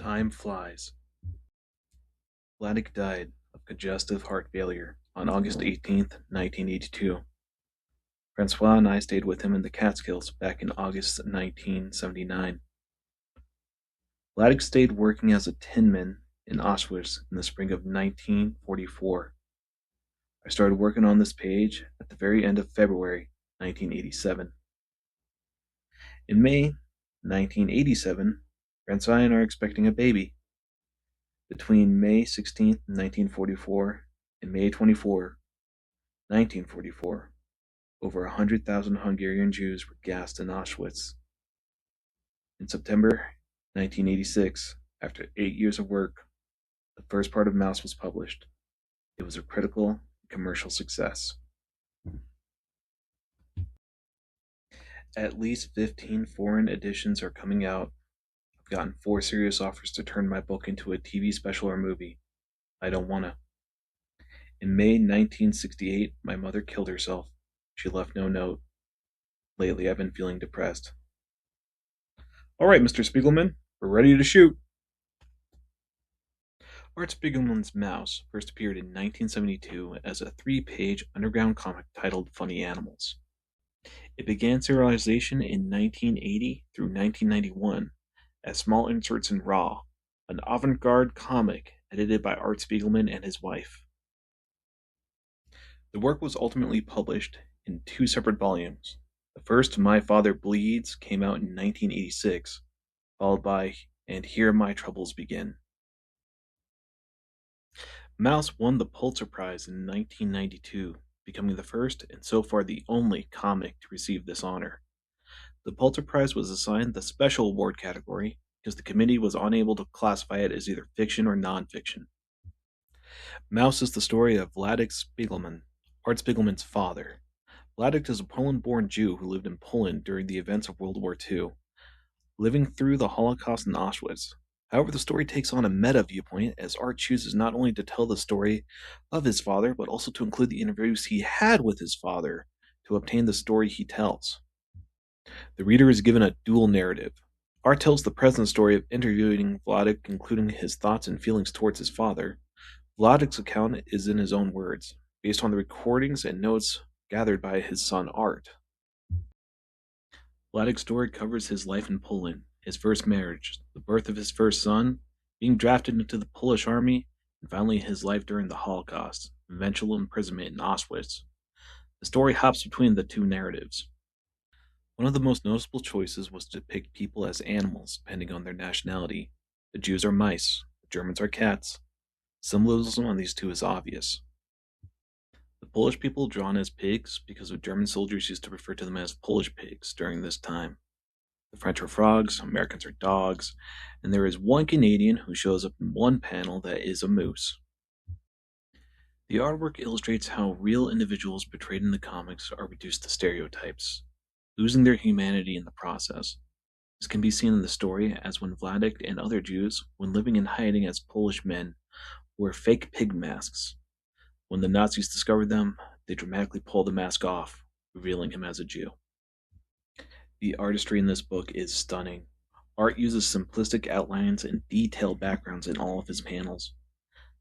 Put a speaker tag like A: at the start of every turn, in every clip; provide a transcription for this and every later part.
A: Time flies. Vladek died of congestive heart failure on August 18th, 1982. Francois and I stayed with him in the Catskills back in August 1979. Vladek stayed working as a tinman in Auschwitz in the spring of 1944. I started working on this page at the very end of February 1987. In May 1987, Francois and I are expecting a baby. Between May 16th, 1944 and May 24, 1944, over 100,000 Hungarian Jews were gassed in Auschwitz. In September 1986, after 8 years of work, the first part of Mouse was published. It was a critical and commercial success. At least 15 foreign editions are coming out. I've gotten 4 serious offers to turn my book into a TV special or movie. I don't wanna. In May 1968, my mother killed herself. She left no note. Lately, I've been feeling depressed. All right, Mr. Spiegelman, we're ready to shoot. Art Spiegelman's Mouse first appeared in 1972 as a 3-page underground comic titled Funny Animals. It began serialization in 1980 through 1991 as small inserts in Raw, an avant-garde comic edited by Art Spiegelman and his wife. The work was ultimately published in 2 separate volumes. The first, My Father Bleeds, came out in 1986, followed by And Here My Troubles Begin. Mouse won the Peltzer Prize in 1992, becoming the first and so far the only comic to receive this honor. The Peltzer Prize was assigned the Special Award category because the committee was unable to classify it as either fiction or nonfiction. Mouse is the story of Vladek Spiegelman, Art Spiegelman's father. Vladek is a Poland-born Jew who lived in Poland during the events of World War II, living through the Holocaust in Auschwitz. However, the story takes on a meta viewpoint as Art chooses not only to tell the story of his father, but also to include the interviews he had with his father to obtain the story he tells. The reader is given a dual narrative. Art tells the present story of interviewing Vladek, including his thoughts and feelings towards his father. Vladek's account is in his own words, based on the recordings and notes gathered by his son Art. Vladek's story covers his life in Poland, his first marriage, the birth of his first son, being drafted into the Polish army, and finally his life during the Holocaust, eventual imprisonment in Auschwitz. The story hops between the 2 narratives. One of the most noticeable choices was to depict people as animals, depending on their nationality. The Jews are mice, the Germans are cats. Symbolism on these 2 is obvious. The Polish people drawn as pigs because of German soldiers used to refer to them as Polish pigs during this time. The French are frogs, Americans are dogs, and there is one Canadian who shows up in one panel that is a moose. The artwork illustrates how real individuals portrayed in the comics are reduced to stereotypes, losing their humanity in the process. This can be seen in the story as when Vladek and other Jews, when living in hiding as Polish men, wore fake pig masks. When the Nazis discovered them, they dramatically pulled the mask off, revealing him as a Jew. The artistry in this book is stunning. Art uses simplistic outlines and detailed backgrounds in all of his panels.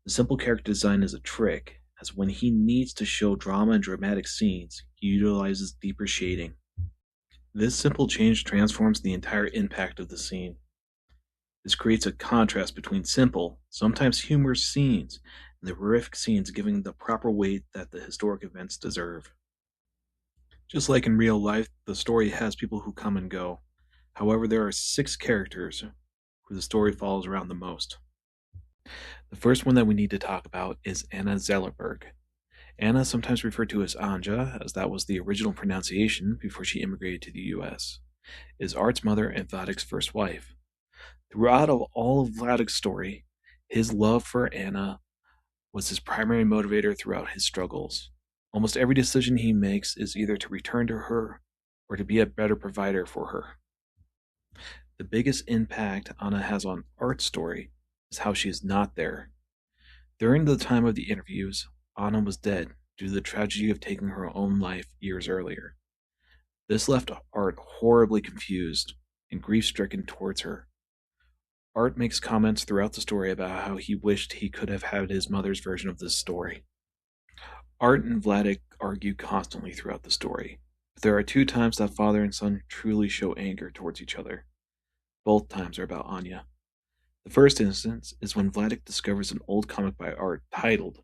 A: The simple character design is a trick, as when he needs to show drama and dramatic scenes, he utilizes deeper shading. This simple change transforms the entire impact of the scene. This creates a contrast between simple, sometimes humorous scenes, and the horrific scenes giving the proper weight that the historic events deserve. Just like in real life, the story has people who come and go. However, there are 6 characters who the story follows around the most. The first one that we need to talk about is Anna Zellerberg. Anna, sometimes referred to as Anja, as that was the original pronunciation before she immigrated to the US, is Art's mother and Vladek's first wife. Throughout all of Vladek's story, his love for Anna was his primary motivator throughout his struggles. Almost every decision he makes is either to return to her or to be a better provider for her. The biggest impact Anna has on Art's story is how she is not there. During the time of the interviews, Anna was dead due to the tragedy of taking her own life years earlier. This left Art horribly confused and grief-stricken towards her. Art makes comments throughout the story about how he wished he could have had his mother's version of this story. Art and Vladek argue constantly throughout the story. But there are two times that father and son truly show anger towards each other. Both times are about Anya. The first instance is when Vladek discovers an old comic by Art titled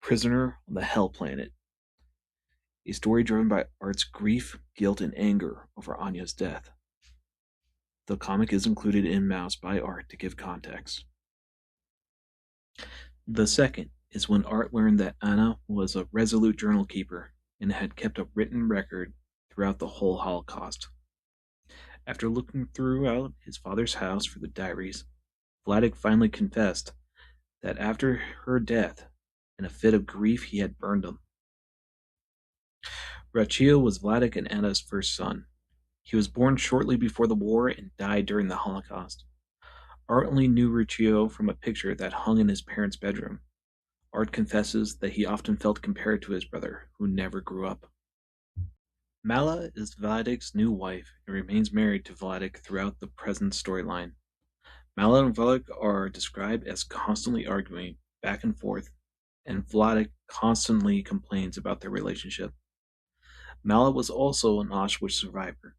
A: Prisoner on the Hell Planet, a story driven by Art's grief, guilt, and anger over Anya's death. The comic is included in Mouse by Art to give context. The second is when Art learned that Anna was a resolute journal keeper and had kept a written record throughout the whole Holocaust. After looking throughout his father's house for the diaries, Vladek finally confessed that after her death, in a fit of grief, he had burned them. Rachio was Vladek and Anna's first son. He was born shortly before the war and died during the Holocaust. Art only knew Rachio from a picture that hung in his parents' bedroom. Art confesses that he often felt compared to his brother, who never grew up. Mala is Vladek's new wife and remains married to Vladek throughout the present storyline. Mala and Vladek are described as constantly arguing back and forth, and Vladek constantly complains about their relationship. Mala was also an Auschwitz survivor.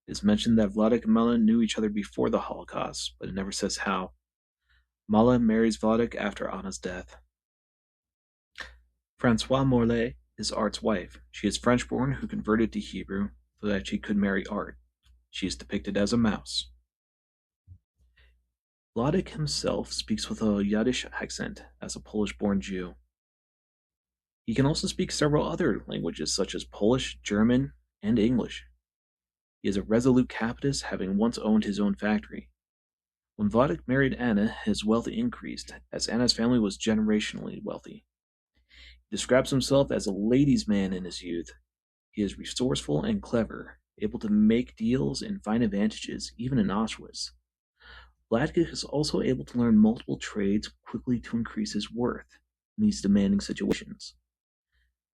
A: It is mentioned that Vladek and Mala knew each other before the Holocaust, but it never says how. Mala marries Vladek after Anna's death. Francoise Morlaix is Art's wife. She is French-born who converted to Hebrew so that she could marry Art. She is depicted as a mouse. Vladek himself speaks with a Yiddish accent as a Polish-born Jew. He can also speak several other languages such as Polish, German, and English. He is a resolute capitalist, having once owned his own factory. When Vladek married Anna, his wealth increased, as Anna's family was generationally wealthy. He describes himself as a ladies' man in his youth. He is resourceful and clever, able to make deals and find advantages, even in Auschwitz. Vladek is also able to learn multiple trades quickly to increase his worth in these demanding situations.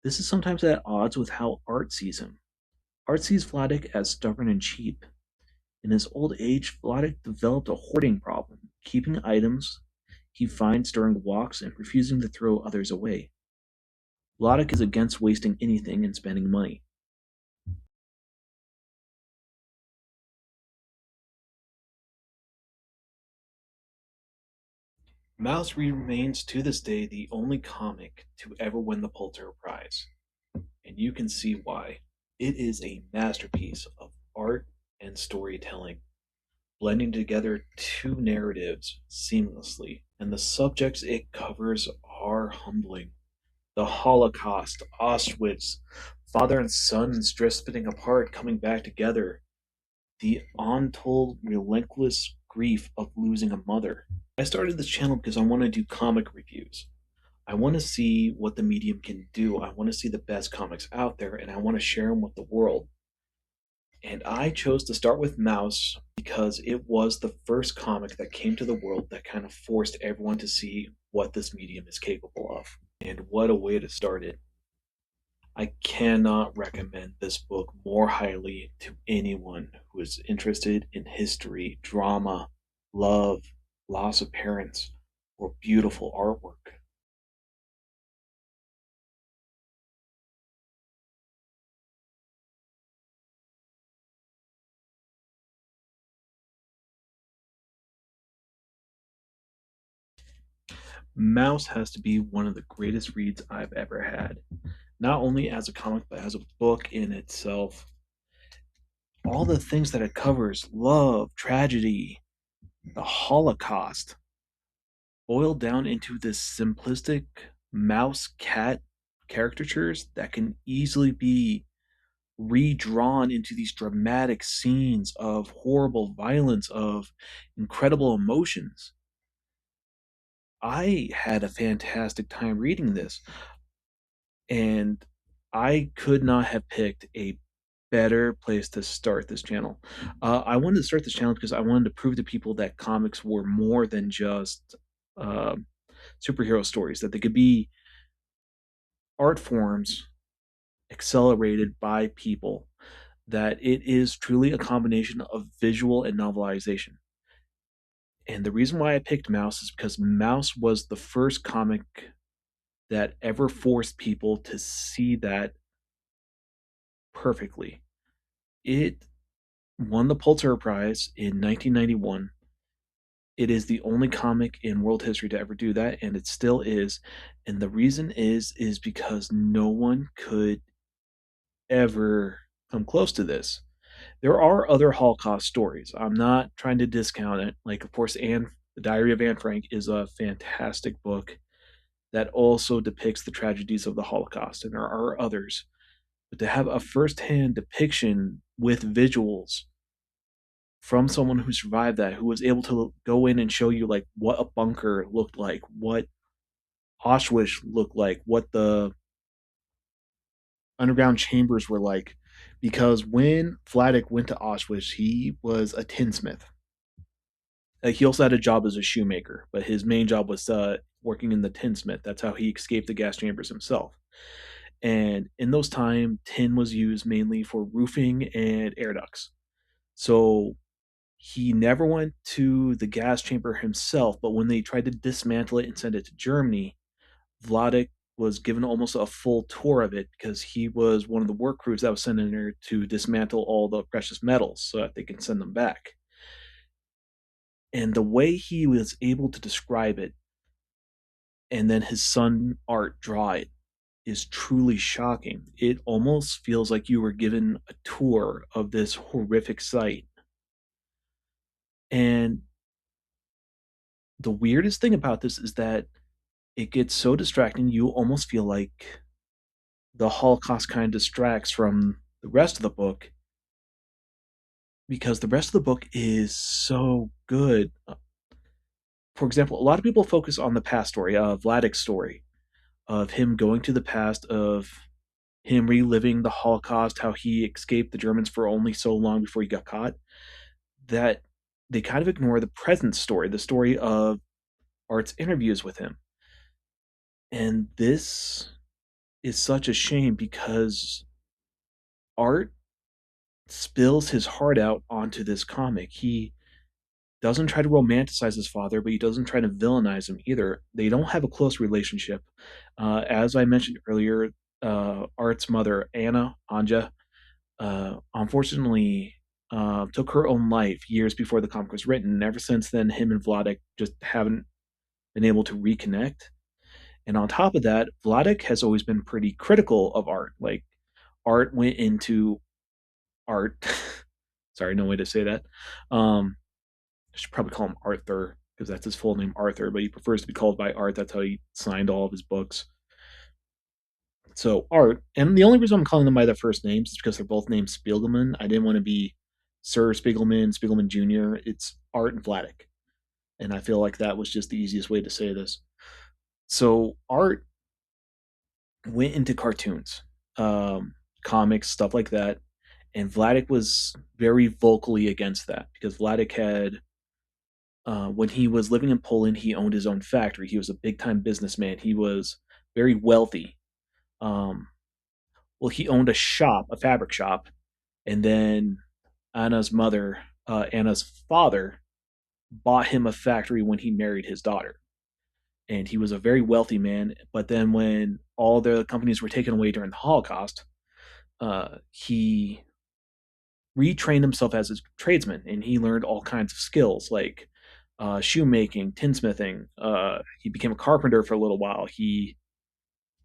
A: This is sometimes at odds with how Art sees him. Art sees Vladek as stubborn and cheap. In his old age, Vladek developed a hoarding problem, keeping items he finds during walks and refusing to throw others away. Vladek is against wasting anything and spending money. Mouse remains to this day the only comic to ever win the Peltzer Prize, and you can see why. It is a masterpiece of art and storytelling, blending together two narratives seamlessly, and the subjects it covers are humbling. The Holocaust, Auschwitz, father and son drifting apart, coming back together, the untold, relentless grief of losing a mother. I started this channel because I want to do comic reviews. I want to see what the medium can do. I want to see the best comics out there, and I want to share them with the world. And I chose to start with Mouse because it was the first comic that came to the world that kind of forced everyone to see what this medium is capable of. And what a way to start it. I cannot recommend this book more highly to anyone who is interested in history, drama, love, loss of parents, or beautiful artwork. Mouse has to be one of the greatest reads I've ever had. Not only as a comic, but as a book in itself. All the things that it covers love, tragedy, the Holocaust boiled down into this simplistic mouse cat caricatures that can easily be redrawn into these dramatic scenes of horrible violence, of incredible emotions. I had a fantastic time reading this, and I could not have picked a better place to start this channel. I wanted to start this channel because I wanted to prove to people that comics were more than just uh, superhero stories, that they could be art forms accelerated by people, that it is truly a combination of visual and novelization. And the reason why I picked Mouse is because Mouse was the first comic that ever forced people to see that perfectly. It won the Pulitzer Prize in 1991. It is the only comic in world history to ever do that, and it still is. And the reason is because no one could ever come close to this. There are other Holocaust stories. I'm not trying to discount it. Like, of course, The Diary of Anne Frank is a fantastic book that also depicts the tragedies of the Holocaust, and there are others. But to have a firsthand depiction with visuals from someone who survived that, who was able to go in and show you like what a bunker looked like, what Auschwitz looked like, what the underground chambers were like. Because when Vladek went to Auschwitz, he was a tinsmith. He also had a job as a shoemaker, but his main job was working in the tinsmith. That's how he escaped the gas chambers himself. And in those times, tin was used mainly for roofing and air ducts. So he never went to the gas chamber himself, but when they tried to dismantle it and send it to Germany, Vladek was given almost a full tour of it because he was one of the work crews that was sent in there to dismantle all the precious metals so that they can send them back. And the way he was able to describe it and then his son Art draw it is truly shocking. It almost feels like you were given a tour of this horrific site. And the weirdest thing about this is that it gets so distracting, you almost feel like the Holocaust kind of distracts from the rest of the book because the rest of the book is so good. For example, a lot of people focus on the past story, Vladek's story, of him going to the past, of him reliving the Holocaust, how he escaped the Germans for only so long before he got caught, that they kind of ignore the present story, the story of Art's interviews with him. And this is such a shame because Art spills his heart out onto this comic. He doesn't try to romanticize his father, but he doesn't try to villainize him either. They don't have a close relationship. As I mentioned earlier, Art's mother, Anja, unfortunately took her own life years before the comic was written. And ever since then, him and Vladek just haven't been able to reconnect. And on top of that, Vladek has always been pretty critical of Art. Like, Art went into Art. Sorry, no way to say that. I should probably call him Arthur because that's his full name, Arthur, but he prefers to be called by Art. That's how he signed all of his books. So Art, and the only reason I'm calling them by their first names is because they're both named Spiegelman. I didn't want to be Sir Spiegelman, Spiegelman Jr. It's Art and Vladek, and I feel like that was just the easiest way to say this. So Art went into cartoons, comics, stuff like that, and Vladek was very vocally against that because Vladek had when he was living in Poland, he owned his own factory. He was a big time businessman. He was very wealthy. Um, well, he owned a shop, a fabric shop, and then Anna's father, bought him a factory when he married his daughter. And he was a very wealthy man. But then when all the companies were taken away during the Holocaust, he retrained himself as a tradesman and he learned all kinds of skills like shoemaking, tinsmithing. He became a carpenter for a little while. He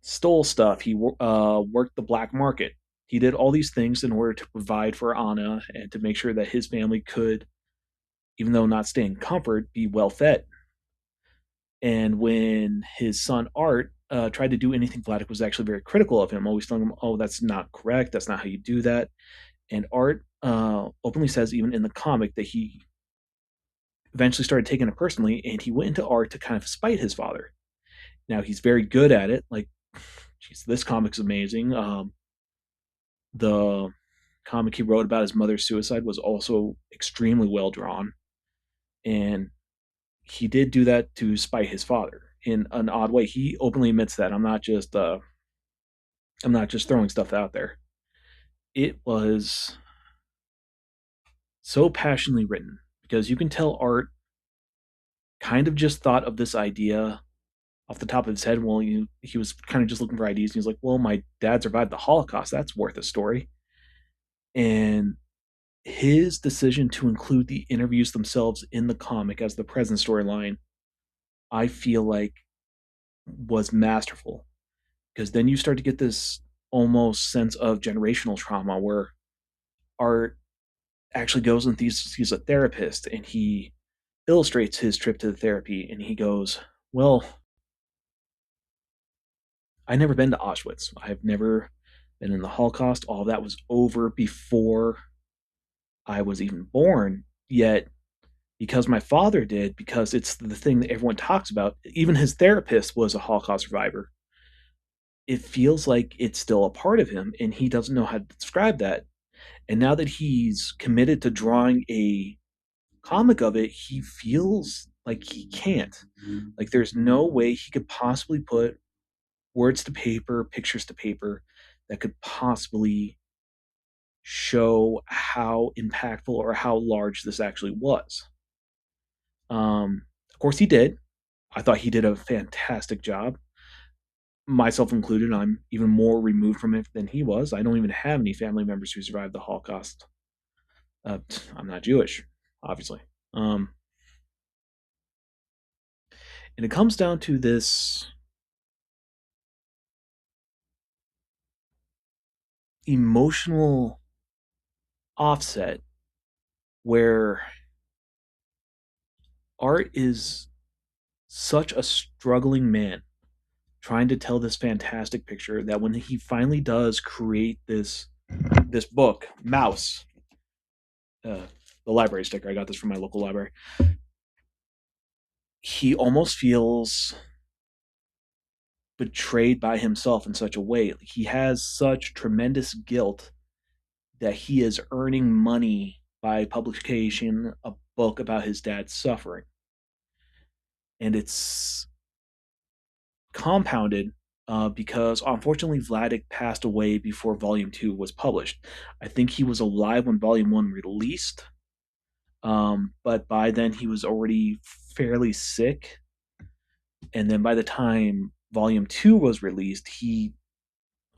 A: stole stuff. He worked the black market. He did all these things in order to provide for Anna and to make sure that his family could, even though not stay in comfort, be well fed. And when his son Art tried to do anything, Vladek was actually very critical of him, always telling him, "Oh, that's not correct. That's not how you do that." And Art openly says, even in the comic, that he eventually started taking it personally, and he went into art to kind of spite his father. Now he's very good at it. Like, geez, this comic's amazing. The comic he wrote about his mother's suicide was also extremely well drawn, and he did do that to spite his father in an odd way. He openly admits that. I'm not just throwing stuff out there. It was so passionately written because you can tell Art kind of just thought of this idea off the top of his head. Well, he was kind of just looking for ideas. And he was like, well, my dad survived the Holocaust. That's worth a story. And his decision to include the interviews themselves in the comic as the present storyline, I feel like was masterful. Because then you start to get this almost sense of generational trauma where Art actually goes and he's a therapist and he illustrates his trip to the therapy and he goes, well, I never been to Auschwitz. I've never been in the Holocaust. All of that was over before I was even born. Yet, because my father did, because it's the thing that everyone talks about, even his therapist was a Holocaust survivor. It feels like it's still a part of him, and he doesn't know how to describe that. And now that he's committed to drawing a comic of it, he feels like he can't. Like there's no way he could possibly put words to paper, pictures to paper that could possibly show how impactful or how large this actually was. Of course, he did. I thought he did a fantastic job, myself included. I'm even more removed from it than he was. I don't even have any family members who survived the Holocaust. I'm not Jewish, obviously. And it comes down to this emotional offset where Art is such a struggling man trying to tell this fantastic picture that when he finally does create this book, Mouse, uh, the library sticker, I got this from my local library, he almost feels betrayed by himself in such a way. He has such tremendous guilt that he is earning money by publication a book about his dad's suffering. And it's compounded because unfortunately Vladek passed away before Volume 2 was published. I think he was alive when Volume 1 released, but by then he was already fairly sick. And then by the time Volume 2 was released, he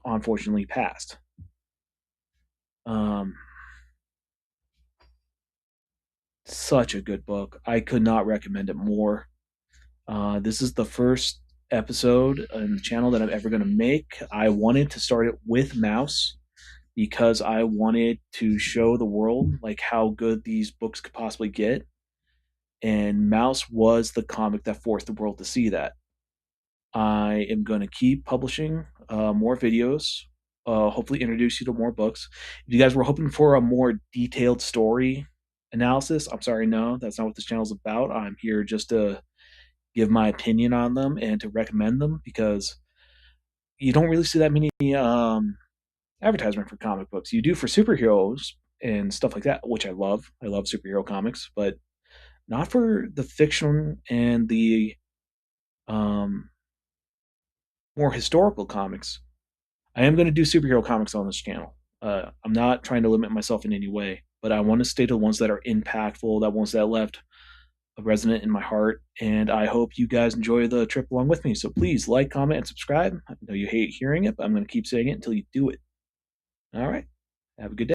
A: unfortunately passed. Um, Such a good book. I could not recommend it more. This is the first episode on the channel that I'm ever going to make. I wanted to start it with Mouse because I wanted to show the world like how good these books could possibly get. And Mouse was the comic that forced the world to see that. I am going to keep publishing more videos, hopefully introduce you to more books. If you guys were hoping for a more detailed story analysis, I'm sorry, no, that's not what this channel is about. I'm here just to give my opinion on them and to recommend them because you don't really see that many advertisement for comic books. You do for superheroes and stuff like that, which I love. I love superhero comics, but not for the fiction and the um, more historical comics. I am going to do superhero comics on this channel. I'm not trying to limit myself in any way, but I want to stay to the ones that are impactful, that ones that left a resonant in my heart. And I hope you guys enjoy the trip along with me. So please like, comment, and subscribe. I know you hate hearing it, but I'm going to keep saying it until you do it. All right. Have a good day.